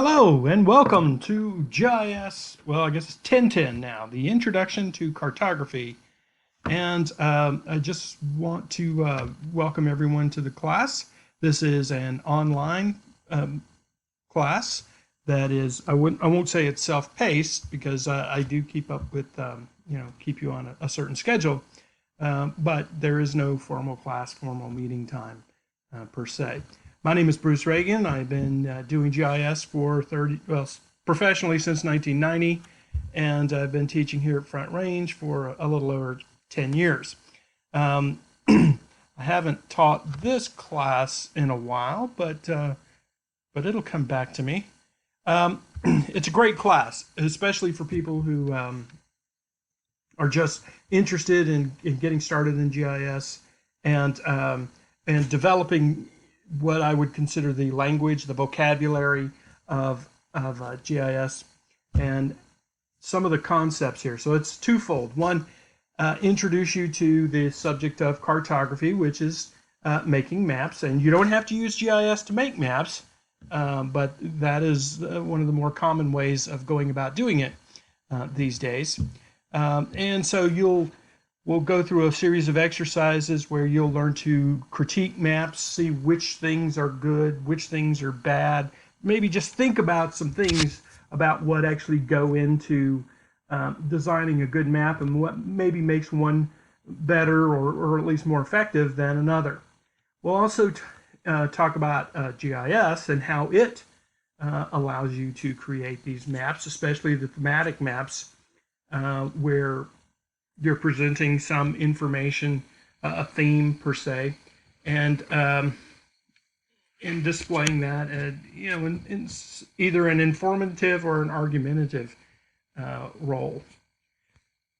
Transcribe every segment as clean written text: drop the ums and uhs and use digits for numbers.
Hello and welcome to GIS. Well, I guess it's 1010 now, the Introduction to Cartography. And I just want to welcome everyone to the class. This is an online class that is, I won't say it's self-paced because I do keep up with, keep you on a certain schedule. But there is no formal class, formal meeting time per se. My name is Bruce Reagan. I've been doing GIS for professionally since 1990, and I've been teaching here at Front Range for a little over 10 years. I haven't taught this class in a while, but it'll come back to me. It's a great class, especially for people who are just interested in getting started in GIS and developing what I would consider the language, the vocabulary of GIS, and some of the concepts here. So it's twofold. One, introduce you to the subject of cartography, which is making maps. And you don't have to use GIS to make maps, but that is one of the more common ways of going about doing it these days. And so we'll go through a series of exercises where you'll learn to critique maps, see which things are good, which things are bad. Maybe just think about some things about what actually go into designing a good map and what maybe makes one better or at least more effective than another. We'll also talk about GIS and how it allows you to create these maps, especially the thematic maps where you're presenting some information, a theme per se, and in displaying that, in either an informative or an argumentative role.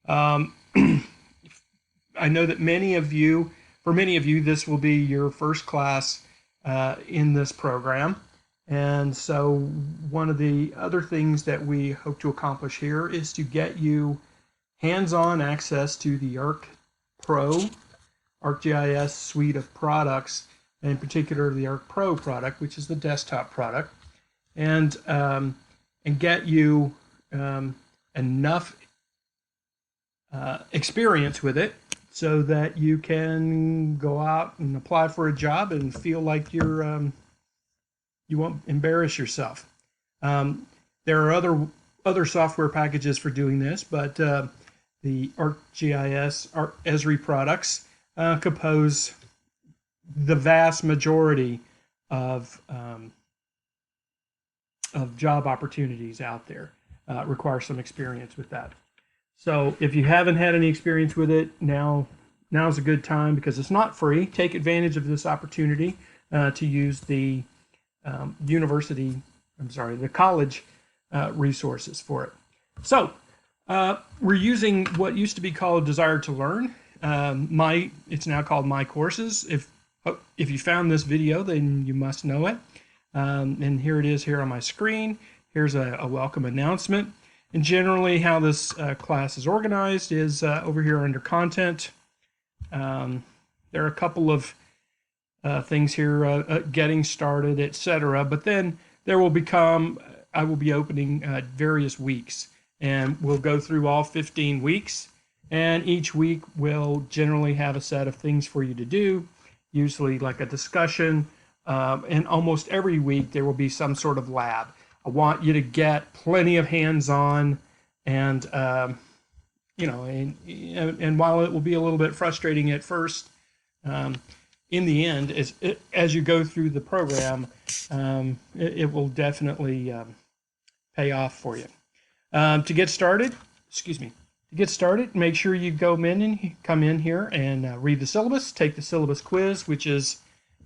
I know that for many of you, this will be your first class in this program. And so one of the other things that we hope to accomplish here is to get you hands-on access to the ArcGIS suite of products, and in particular the ArcPro product, which is the desktop product, and get you enough experience with it so that you can go out and apply for a job and feel like you won't embarrass yourself. There are other software packages for doing this, but the ArcGIS, Esri products compose the vast majority of job opportunities out there. Require some experience with that. So if you haven't had any experience with it, now's a good time because it's not free. Take advantage of this opportunity to use the the college resources for it. So we're using what used to be called Desire to Learn. It's now called My Courses. If you found this video, then you must know it. And here it is here on my screen. Here's a welcome announcement. And generally how this class is organized is over here under content. There are a couple of things here, getting started, etc. But then I will be opening various weeks, and we'll go through all 15 weeks, and each week will generally have a set of things for you to do, usually like a discussion, and almost every week there will be some sort of lab. I want you to get plenty of hands-on, and and while it will be a little bit frustrating at first, in the end, as you go through the program, it will definitely pay off for you. To get started, make sure you come in here and read the syllabus, take the syllabus quiz, which is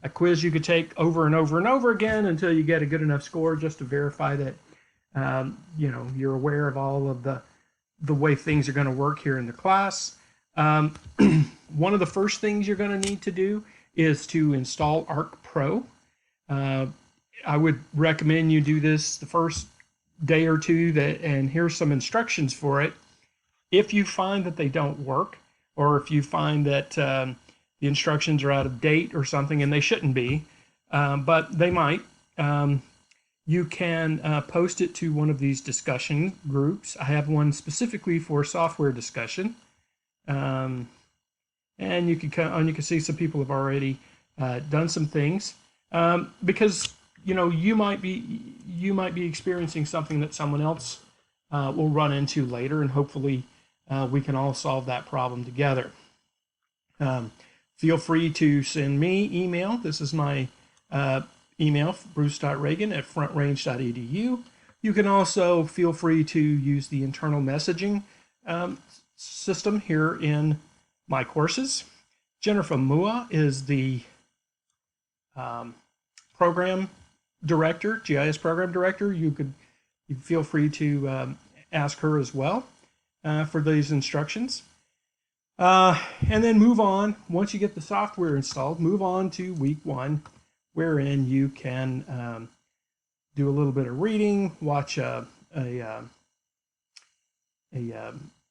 a quiz you could take over and over and over again until you get a good enough score just to verify that you're aware of all of the way things are going to work here in the class. One of the first things you're going to need to do is to install ArcPro. I would recommend you do this the first day or two, and here's some instructions for it. If you find that they don't work, or if you find that the instructions are out of date or something, and they shouldn't be, but they might, You can post it to one of these discussion groups. I have one specifically for software discussion. And you can see some people have already done some things, because you might be experiencing something that someone else will run into later, and hopefully we can all solve that problem together. Feel free to send me email. This is my email, bruce.reagan@frontrange.edu. You can also feel free to use the internal messaging system here in my courses. Jennifer Mua is the program director, GIS program director. You feel free to ask her as well for these instructions. And then move on. Once you get the software installed, move on to week 1, wherein you can do a little bit of reading, watch a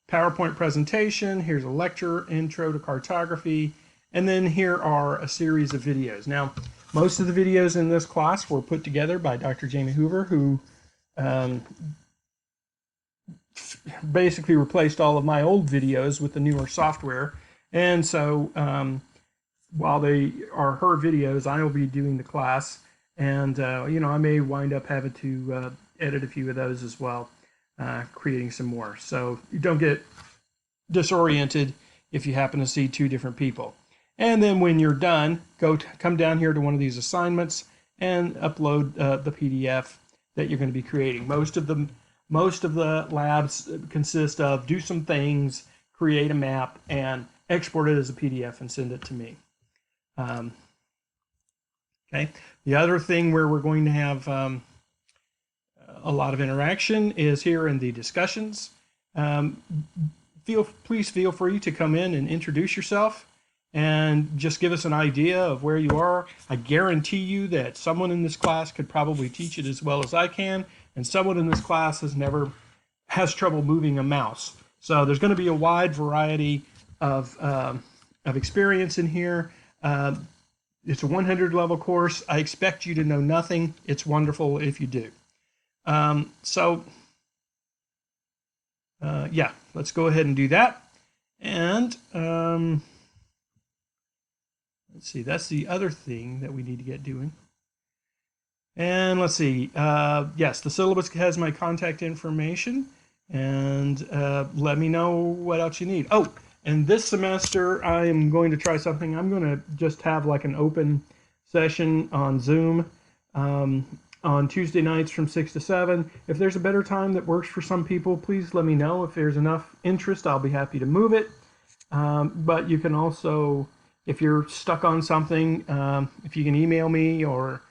PowerPoint presentation. Here's a lecture, intro to cartography, and then here are a series of videos. Now, most of the videos in this class were put together by Dr. Jamie Hoover, who basically replaced all of my old videos with the newer software. And so while they are her videos, I will be doing the class, and I may wind up having to edit a few of those as well, creating some more. So you don't get disoriented if you happen to see 2 different people. And then when you're done, come down here to one of these assignments and upload the PDF that you're going to be creating. Most of the labs consist of do some things, create a map, and export it as a PDF and send it to me. Okay. The other thing where we're going to have a lot of interaction is here in the discussions. Please feel free to come in and introduce yourself and just give us an idea of where you are. I guarantee you that someone in this class could probably teach it as well as I can, and someone in this class has trouble moving a mouse. So there's going to be a wide variety of experience in here. It's a 100 level course. I expect you to know nothing. It's wonderful if you do. Yeah, let's go ahead and do that. And let's see, that's the other thing that we need to get doing. And let's see, yes, the syllabus has my contact information, and let me know what else you need. Oh, and this semester I am going to try something. I'm going to just have like an open session on Zoom on Tuesday nights from 6 to 7. If there's a better time that works for some people, please let me know. If there's enough interest, I'll be happy to move it. But you can also, if you're stuck on something, if you can email me or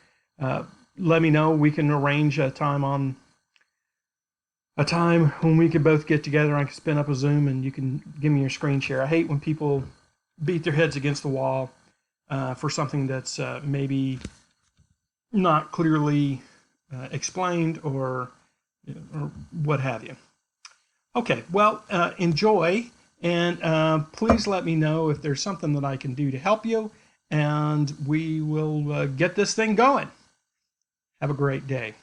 let me know, we can arrange a time when we could both get together. I can spin up a Zoom and you can give me your screen share. I hate when people beat their heads against the wall for something that's maybe not clearly explained or what have you. Okay, well, enjoy, and please let me know if there's something that I can do to help you, and we will get this thing going. Have a great day.